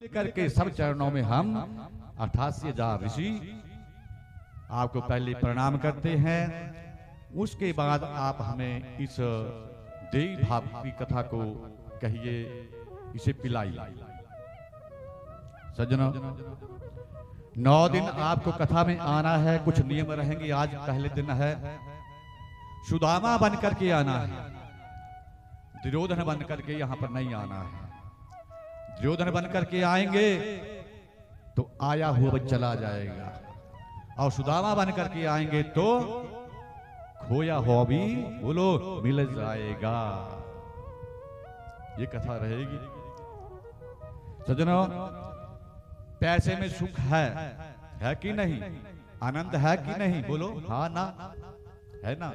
करके सब चरणों में हम 88,000 ऋषि आपको पहले प्रणाम करते हैं। उसके बाद आप हमें इस देवी भाव की कथा को कहिए, इसे पिलाइए। सज्जनों, 9 दिन आपको कथा में आना है, कुछ नियम रहेंगे। आज पहले दिन है, सुदामा बन करके आना है, दुर्योधन बन करके यहां पर नहीं आना है। दुर्योधन बन करके आएंगे तो आया हुआ चला जाएगा, और सुदामा बन करके आएंगे तो खोया हुआ भी बोलो मिल जाएगा। ये कथा रहेगी। सज्जनों, पैसे में सुख है कि नहीं? आनंद है कि नहीं? बोलो हाँ ना, है ना?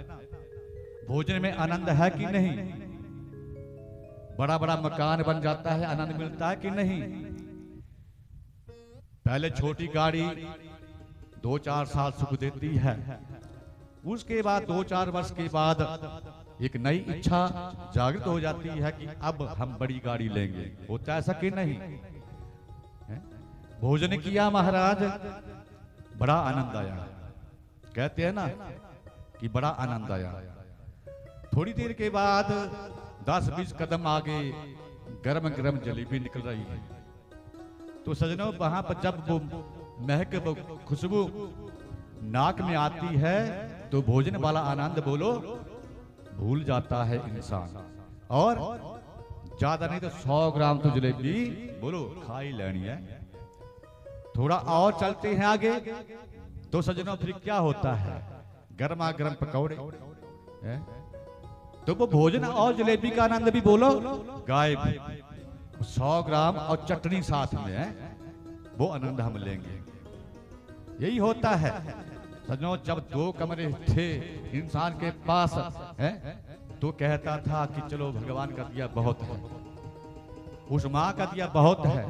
भोजन में आनंद है कि नहीं? बड़ा बड़ा मकान बन जाता है, आनंद मिलता है कि नहीं? पहले छोटी गाड़ी 2-4 साल सुख देती है, उसके बाद 2-4 वर्ष के बाद एक नई इच्छा जागृत हो जाती है कि अब हम बड़ी गाड़ी लेंगे। होता ऐसा कि नहीं? भोजन किया महाराज, बड़ा आनंद आया, कहते हैं ना कि बड़ा आनंद आया। थोड़ी देर के बाद 10-20 कदम आगे गरम गरम जलेबी निकल रही है। तो सजनों, वहां पर जब वो महक, वो खुशबू नाक में आती है तो भोजन वाला आनंद बोलो भूल जाता है इंसान। और ज्यादा नहीं तो 100 ग्राम तो जलेबी बोलो खा ही लेनी है। थोड़ा और चलते हैं आगे तो सजनों फिर क्या होता है? गर्मा गर्म पकौड़े, तो वो भोजन और जलेबी का आनंद भी बोलो गायब। 100 ग्राम और चटनी साथ में है, वो आनंद हम लेंगे। यही होता है सजनों। जब 2 कमरे थे इंसान के पास है तो कहता था कि चलो भगवान का दिया बहुत है, उस माँ का दिया बहुत है।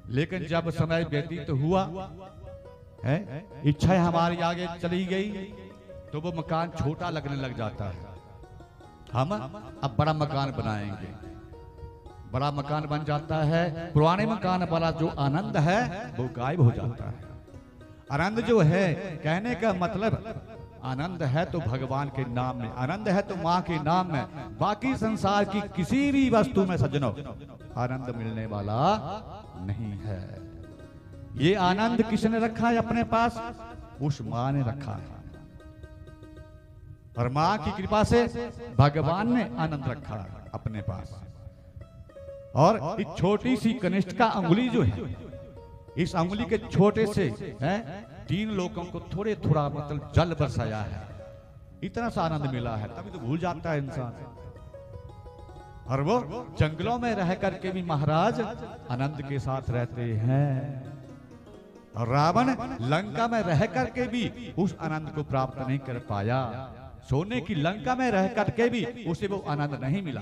लेकिन जब समय व्यतीत हुआ है, इच्छाएं हमारी आगे चली गई तो वो मकान छोटा लगने लग जाता है। हम अब बड़ा मकान बनाएंगे, बड़ा मकान बन जाता है। पुराने मकान वाला जो आनंद है वो गायब हो जाता है। आनंद जो है, कहने का मतलब आनंद है तो भगवान के नाम में, आनंद है तो माँ के नाम में। बाकी संसार की किसी भी वस्तु में सज्जनों आनंद मिलने वाला नहीं है। ये आनंद किसने रखा है अपने पास? उस माँ ने रखा है, और माँ की कृपा से भगवान ने आनंद रखा है अपने पास। और इस छोटी सी कनिष्ठ का अंगुली जो है, इस अंगुली के छोटे से 3 लोगों को थोड़े थोड़ा मतलब जल बरसाया है। इतना सा आनंद मिला है, तभी तो भूल जाता है इंसान। और वो जंगलों में रह करके भी महाराज आनंद के साथ रहते हैं, और रावण लंका में रह करके भी उस आनंद को प्राप्त नहीं कर पाया। सोने की लंका में रह करके भी उसे वो आनंद नहीं मिला।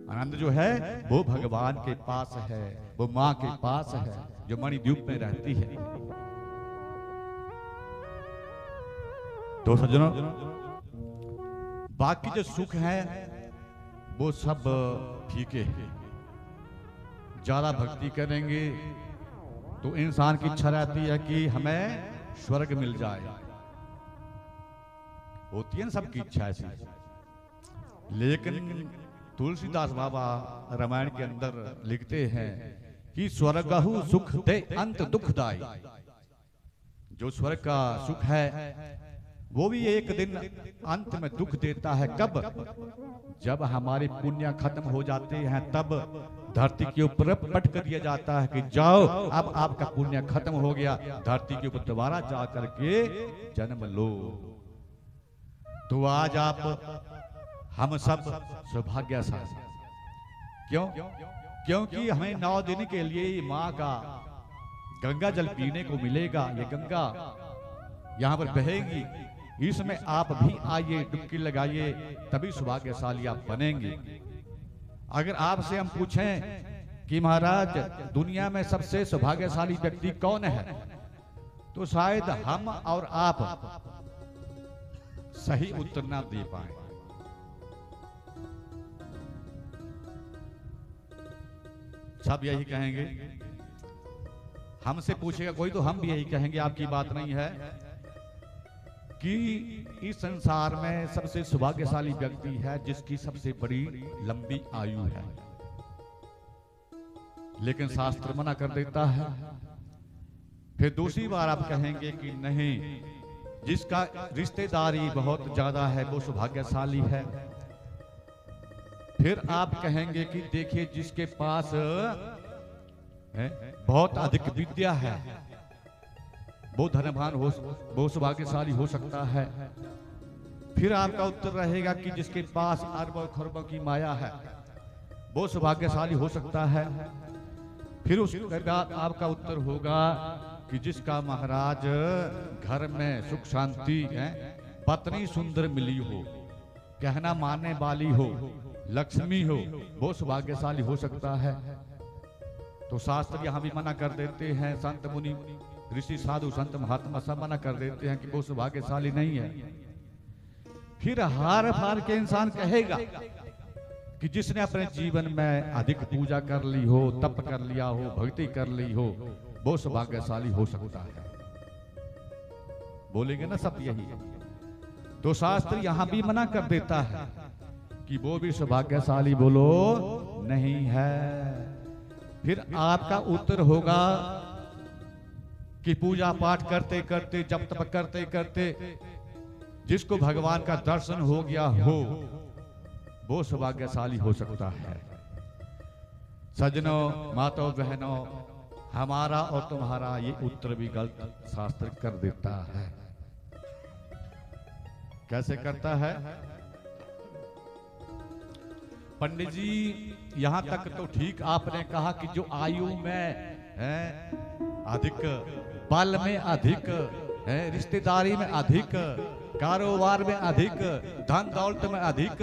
आनंद जो है वो भगवान के पास है, वो माँ के पास है जो मणिद्वीप में रहती है। तो सज्जनों, बाकी जो सुख है वो सब फीके हैं। ज्यादा भक्ति करेंगे तो इंसान की इच्छा रहती है कि हमें स्वर्ग मिल जाए, होती है ना सबकी इच्छा ऐसी। लेकिन तुलसीदास बाबा रामायण के अंदर लिखते हैं कि स्वर्गहु सुख दे अंत दुखदाई। जो स्वर्ग का सुख है वो भी एक दिन अंत में दुख देता है। कब? जब हमारे पुण्य खत्म हो जाते हैं, तब धरती के ऊपर पट कर दिया जाता है कि जाओ अब आपका पुण्य खत्म हो गया, धरती के ऊपर दोबारा जा करके जन्म लो। तो आज आप हम सब सौभाग्यशाली। क्यों? क्योंकि हमें 9 दिन के लिए माँ का गंगा जल पीने को मिलेगा। ये गंगा यहाँ पर बहेगी, इसमें आप भी आइए, डुबकी लगाइए, तभी सौभाग्यशाली आप बनेंगे। अगर आपसे हम पूछें कि महाराज दुनिया में सबसे सौभाग्यशाली व्यक्ति कौन है, तो शायद हम और आप सही उत्तर ना दे पाए। सब यही कहेंगे। हमसे पूछेगा कोई तो हम भी यही कहेंगे, आपकी बात नहीं है, कि इस संसार में सबसे सौभाग्यशाली व्यक्ति है जिसकी सबसे बड़ी लंबी आयु है। लेकिन शास्त्र मना कर देता है। फिर दूसरी बार आप कहेंगे कि नहीं, जिसका रिश्तेदारी बहुत ज्यादा है वो सौभाग्यशाली है। फिर आप कहेंगे कि देखिए जिसके पास बहुत अधिक विद्या है वो धनवान हो, वो सौभाग्यशाली हो सकता है। फिर आपका उत्तर रहेगा कि जिसके पास अरबों खरबों की माया है वो सौभाग्यशाली हो सकता है। फिर उसके बाद आपका उत्तर होगा कि जिसका महाराज घर में सुख शांति है, पत्नी सुंदर मिली हो, कहना मानने वाली हो, लक्ष्मी हो, वो सौभाग्यशाली हो सकता है। तो शास्त्र यहाँ भी मना कर देते हैं, संत मुनि ऋषि साधु संत महात्मा सब मना कर देते हैं कि वो सौभाग्यशाली नहीं है। फिर हार फार के इंसान कहेगा कि जिसने अपने जीवन में अधिक पूजा कर ली हो, तप कर लिया हो, भक्ति कर ली हो, वो सौभाग्यशाली हो सकता है। बोलेंगे ना सब यही। तो शास्त्र यहां भी मना कर देता है कि वो भी सौभाग्यशाली बोलो नहीं है। फिर आपका उत्तर होगा कि पूजा पाठ करते करते, जप तप करते करते जिसको भगवान का दर्शन हो गया हो वो सौभाग्यशाली हो सकता है। सज्जनों, माताओं, बहनों, हमारा और तुम्हारा ये उत्तर भी गलत शास्त्र कर देता है। कैसे करता है? पंडित जी यहां तक तो ठीक आपने कहा कि जो आयु में है अधिक, बल में अधिक है, रिश्तेदारी में अधिक, कारोबार में अधिक, धन दौलत में अधिक,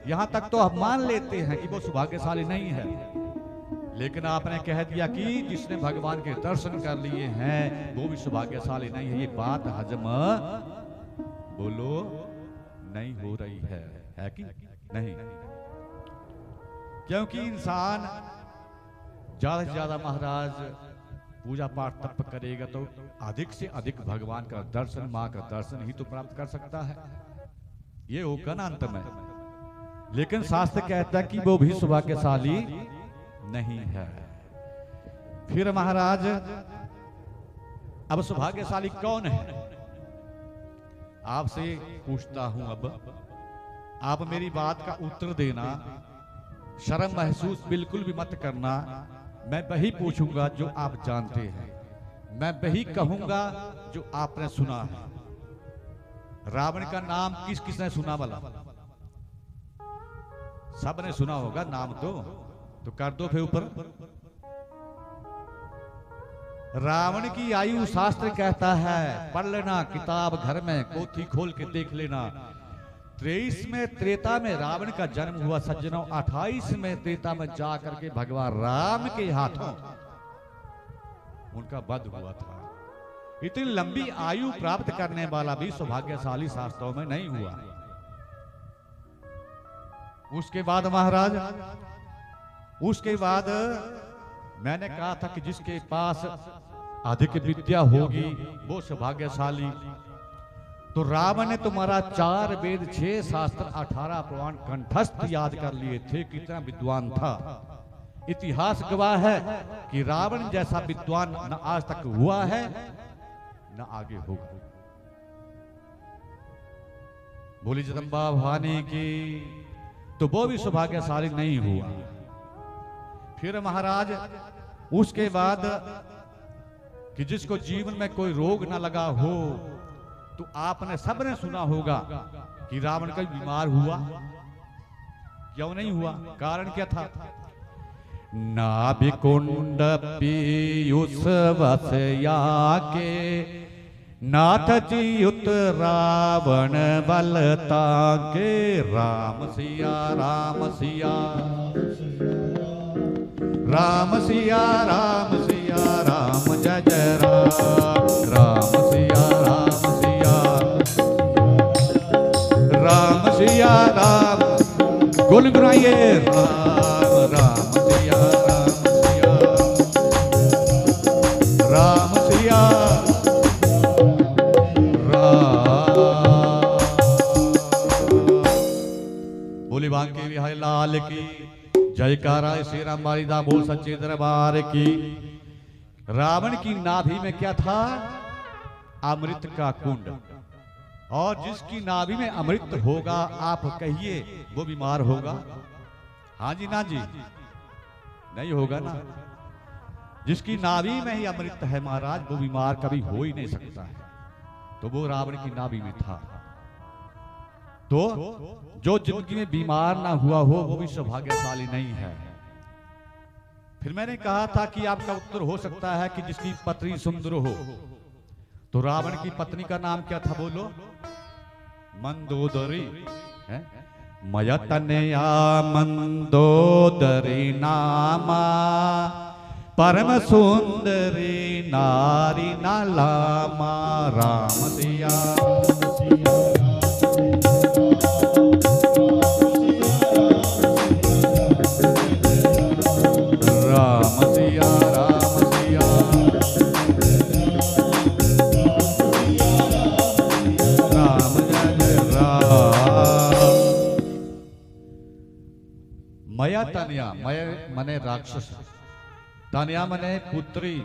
यहां तक तो हम मान लेते हैं कि वो सौभाग्यशाली नहीं है। लेकिन आपने कह दिया कि जिसने भगवान के दर्शन कर लिए हैं वो भी सौभाग्यशाली नहीं है। ये बात हजम बोलो नहीं हो रही है कि नहीं? क्योंकि इंसान ज्यादा से ज्यादा महाराज पूजा पाठ तप करेगा तो अधिक से अधिक भगवान का दर्शन, माँ का दर्शन ही तो प्राप्त कर सकता है। ये होगा ना अंत में। लेकिन शास्त्र कहता है कि वो भी सौभाग्यशाली नहीं है। फिर महाराज अब सौभाग्यशाली कौन है? आपसे पूछता हूं, अब आप मेरी बात का उत्तर देना, शर्म महसूस बिल्कुल भी मत करना। मैं वही पूछूंगा जो आप जानते हैं, मैं वही कहूंगा जो आपने सुना है। रावण का नाम किस किसने सुना? वाला सब ने सुना होगा नाम तो कर दो फिर ऊपर। रावण की आयु शास्त्र कहता है, पढ़ लेना किताब घर में, पोथी खोल के देख लेना। 23 में त्रेता में रावण का जन्म हुआ सज्जनों। 28 में त्रेता में जाकर के भगवान राम के हाथों उनका वध हुआ था। इतनी लंबी आयु प्राप्त करने वाला भी सौभाग्यशाली शास्त्रों में नहीं हुआ। उसके बाद महाराज, उसके बाद मैंने कहा था कि जिसके पास अधिक विद्या होगी वो सौभाग्यशाली। तो रावण ने तुम्हारा 4 वेद, 6 शास्त्र, 18 पुराण कंठस्थ याद कर लिए थे। कितना विद्वान था। इतिहास गवाह है कि रावण जैसा विद्वान न आज तक हुआ है न आगे होगा। बोली जगदम्बा भवानी की। तो वो भी सौभाग्यशाली नहीं हुआ। फिर महाराज उसके बाद कि जिसको जीवन में कोई रोग ना लगा हो, तो आपने सबने सुना होगा कि रावण का बीमार हुआ। क्यों नहीं हुआ? कारण क्या था? नाभिकुंड पीयूष वसया के नाथ चियुत रावण बलता के। राम सिया राम सिया राम सिया राम सिया राम जय जय राम। राम सिया राम सिया राम सिया राम। गुनगुनाइए राम राम सिया राम सिया जयकारा श्री राम बाली दा बोल सच्चे दरबार की। रावण की नाभि में क्या था? अमृत का कुंड। और जिसकी नाभि में अमृत होगा, आप कहिए वो बीमार होगा? हाँ जी ना जी, नहीं होगा ना। जिसकी नाभि में ही अमृत है महाराज, वो बीमार कभी हो ही नहीं सकता है। तो वो रावण की नाभि में था। तो जो जिंदगी में बीमार ना हुआ हो वो भी सौभाग्यशाली नहीं है। फिर मैंने कहा था कि आपका उत्तर हो सकता है कि जिसकी पत्नी सुंदर हो। तो रावण की पत्नी का नाम क्या था? बोलो। मंदोदरी। मयतनया मंदोदरी नामा, परम सुंदरी नारी नालामा। राम सिया राम सिया राम सिया राम जय राम। मया तनया, मय मने राक्षस, तनया मने पुत्री,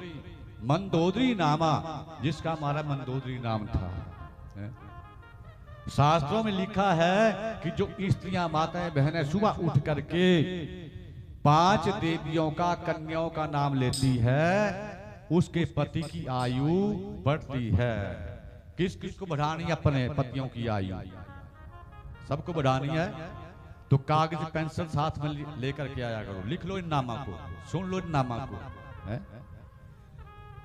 मंदोदरी नामा, जिसका हमारा मंदोदरी नाम था। शास्त्रों में लिखा है कि जो स्त्रियां माताएं बहनें सुबह उठ करके 5 देवियों का कन्याओं का नाम लेती है, उसके पति की आयु बढ़ती है। किस किस को बढ़ानी? अपने पतियों की आयु सबको बढ़ानी है। तो कागज पेंसिल साथ में लेकर के आया करो, लिख लो इन नामा को, सुन लो इन नामा को।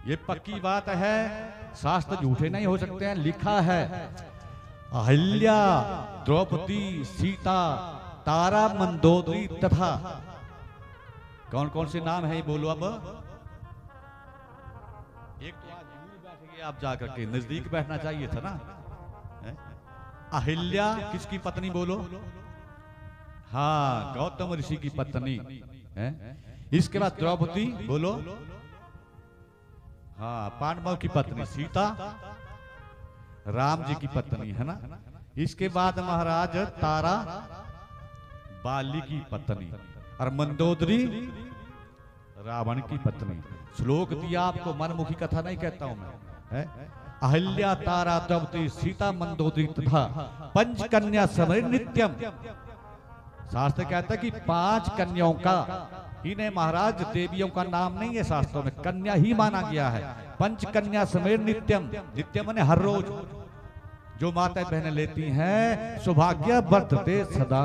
ये पक्की बात है, शास्त्र झूठे नहीं हो सकते हैं। लिखा है अहिल्या, द्रौपदी, सीता, तारा, मंदोदरी तथा। कौन कौन से नाम है ये बोलो अब। एक तो आज दूर बैठ गए आप, जाकर के नजदीक बैठना चाहिए था ना। अहिल्या किसकी पत्नी? बोलो। हाँ, गौतम ऋषि की पत्नी है। इसके बाद द्रौपदी, बोलो। हाँ, पांडवों की पत्नी सीता, राम जी की पत्नी है ना। इसके बाद महाराज तारा, बाली की पत्नी, और मंदोदरी रावण की पत्नी। श्लोक दिया आपको, मनमुखी कथा नहीं कहता हूं मैं। अहिल्या, तारा, द्रौपदी, सीता, मंदोदरी तथा पंचकन्या समर नित्यम। शास्त्र कहता है कि 5 कन्याओं का, इन्हें महाराज देवियों का नाम नहीं है शास्त्रों में, कन्या ही माना गया है। पंचकन्या समेत नित्यम, नित्यम माने हर रोज जो माताएं बहनें लेती हैं, सौभाग्य वर्धते सदा,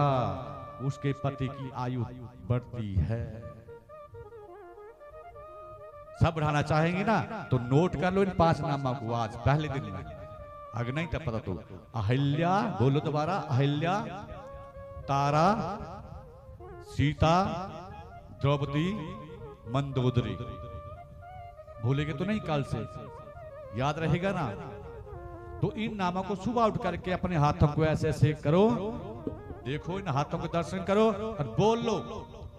उसके पति की आयु बढ़ती है। सब बढ़ाना चाहेंगे ना तो नोट कर लो इन 5 नामों को आज पहले दिन में, अगर नहीं तब पता तो। अहिल्या, बोलो दोबारा। अहिल्या, तारा, सीता, द्रौपदी, मंदोदरी। भूलेंगे तो नहीं कल से, याद रहेगा ना। तो इन नामों को सुबह उठ करके अपने हाथों को ऐसे ऐसे करो, देखो इन हाथों के दर्शन करो और बोल लो,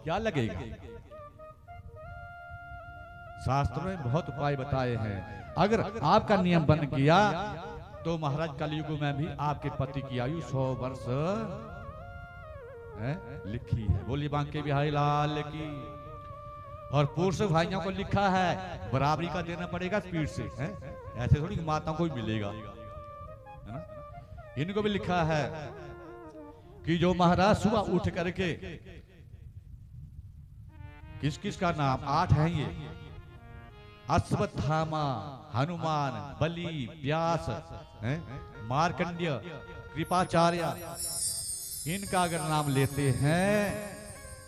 क्या लगेगा। शास्त्रों में बहुत उपाय बताए हैं। अगर आपका नियम बन गया तो महाराज कलयुग में भी आपके पति की आयु 100 वर्ष लिखी है। बोलिए बांके बिहारी लाल की। और पुरुष भाइयों को लिखा है बराबरी का देना पड़ेगा स्पीड से, ऐसे थोड़ी माताओं को भी मिलेगा, है ना। इनको भी लिखा है कि जो महाराज सुबह उठ करके, किस किस का नाम 8 है ये, अश्वत्थामा, हनुमान, बलि, व्यास, मार्कंडेय, कृपाचार्य, इनका अगर नाम लेते हैं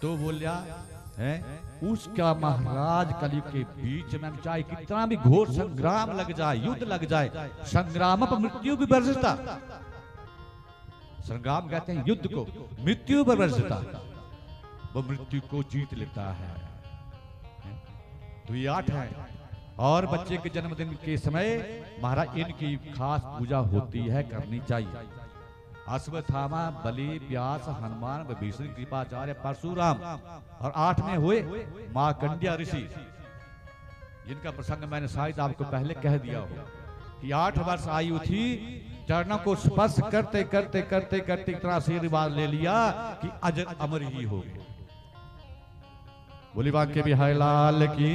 तो बोलिया है उसका महाराज कलयुग के बीच में चाहे कितना भी घोर संग्राम लग जाए, युद्ध लग जाए, संग्राम पर मृत्यु भी वर्जिता। संग्राम कहते हैं युद्ध को, मृत्यु पर वर्जिता, वो मृत्यु को जीत लेता है। तो ये 8 है। और बच्चे के जन्मदिन के समय महाराज इनकी खास पूजा होती है, करनी चाहिए। अश्वत्थामा, बलि, व्यास, हनुमान, विभीषण, कृपाचार्य, परशुराम, और 8 में हुए मार्कंडेय ऋषि, जिनका प्रसंग मैंने शायद आपको पहले कह दिया हो कि 8 वर्ष आयु थी, चरणों को स्पर्श करते करते करते करते इतना आशीर्वाद ले लिया कि अजर अमर ही हो गए। बोली बांके बिहारी लाल की।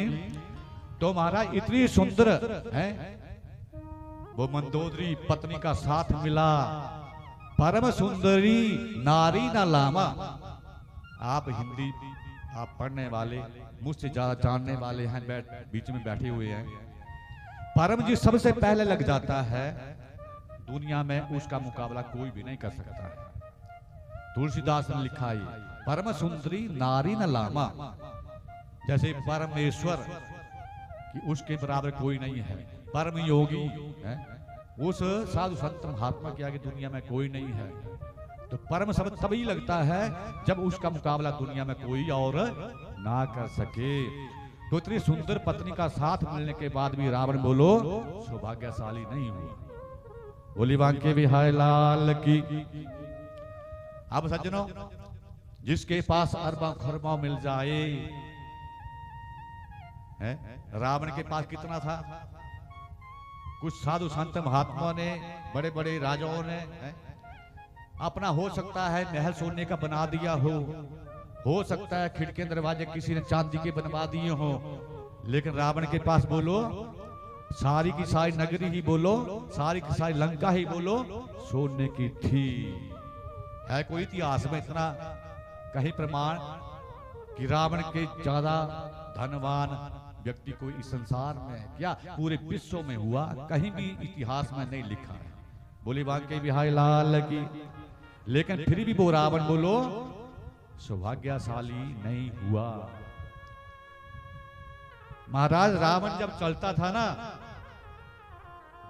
तो महाराज इतनी सुंदर है वो मंदोदरी पत्नी का साथ मिला, परम सुंदरी नारी न लामा। आप हिंदी आप पढ़ने वाले, मुझसे ज्यादा जानने वाले हैं, बीच में बैठे हुए हैं। परम जी सबसे पहले लग जाता है, दुनिया में उसका मुकाबला कोई भी नहीं कर सकता है। तुलसीदास ने लिखा है परम सुंदरी नारी न लामा, जैसे परमेश्वर कि उसके बराबर कोई नहीं है। परम योगी है, उस साधु संत महात्मा के आगे दुनिया में कोई नहीं है। तो परम शब्द तभी लगता है जब उसका मुकाबला दुनिया में कोई और ना कर सके। तो इतनी सुंदर पत्नी का साथ मिलने के बाद भी रावण बोलो सौभाग्यशाली नहीं हुआ। बोली बांके बिहारी लाल की। अब सज्जनों, जिसके पास अरबों खरबों मिल जाए है, रावण के पास कितना था? कुछ साधु संत महात्माओं ने, बड़े बड़े राजाओं ने अपना हो सकता है महल सोने का बना दिया हो सकता है खिड़की दरवाजे किसी ने चांदी के बनवा दिए हो, लेकिन रावण के पास बोलो सारी की सारी नगरी ही बोलो, सारी की सारी लंका ही बोलो सोने की थी। है कोई इतिहास में इतना कहीं प्रमाण कि रावण के ज्यादा धनवान व्यक्ति कोई इस संसार में क्या पूरे विश्व में हुआ? कहीं भी इतिहास में नहीं लिखा है। बोली बांके बिहारी लाल की। लेकिन फिर भी वो रावण बोलो सौभाग्यशाली नहीं हुआ। महाराज रावण जब चलता था ना,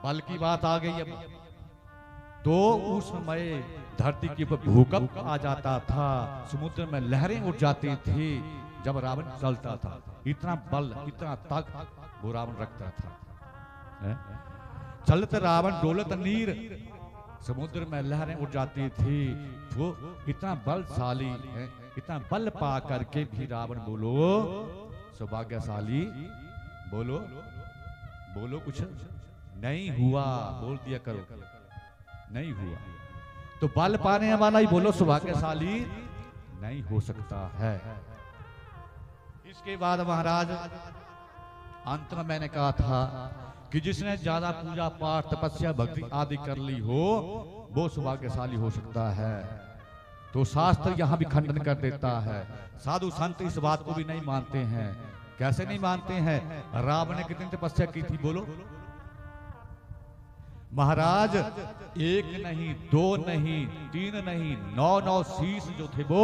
बल की बात आ गई अब, तो उस समय धरती के ऊपर भूकंप आ जाता था, समुद्र में लहरें उठ जाती थी जब रावण चलता था। इतना बल, इतना ताकत वो रावण रखता था। चलते रावण डोलत नीर, समुद्र में लहरें उठ जाती थी। वो इतना बलशाली है, इतना बल पा करके भी रावण बोलो सौभाग्यशाली बोलो बोलो कुछ नहीं हुआ। बोल दिया करो नहीं हुआ। तो बल पाने वाला ही बोलो सौभाग्यशाली नहीं हो सकता है। इसके बाद महाराज अंत में मैंने कहा था कि जिसने ज्यादा पूजा पाठ तपस्या भक्ति आदि कर ली हो वो सौभाग्यशाली हो सकता है। तो शास्त्र यहां भी खंडन कर देता है। साधु संत इस बात को भी नहीं मानते हैं। कैसे नहीं मानते हैं? रावण ने कितनी तपस्या की थी बोलो? महाराज एक नहीं, दो नहीं, तीन नहीं, 9 शीश जो थे वो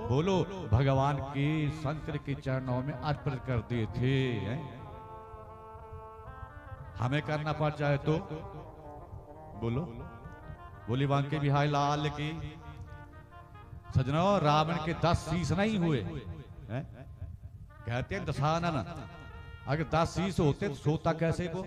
बोलो भगवान के शंकर के चरणों में अर्पण कर दिए थे। हमें करना पड़ जाए तो बोलो। बोली बांके बिहारी लाल की। सजनों, रावण के 10 शीश नहीं हुए कहते हैं दशानन। अगर 10 शीश होते तो सोता कैसे वो?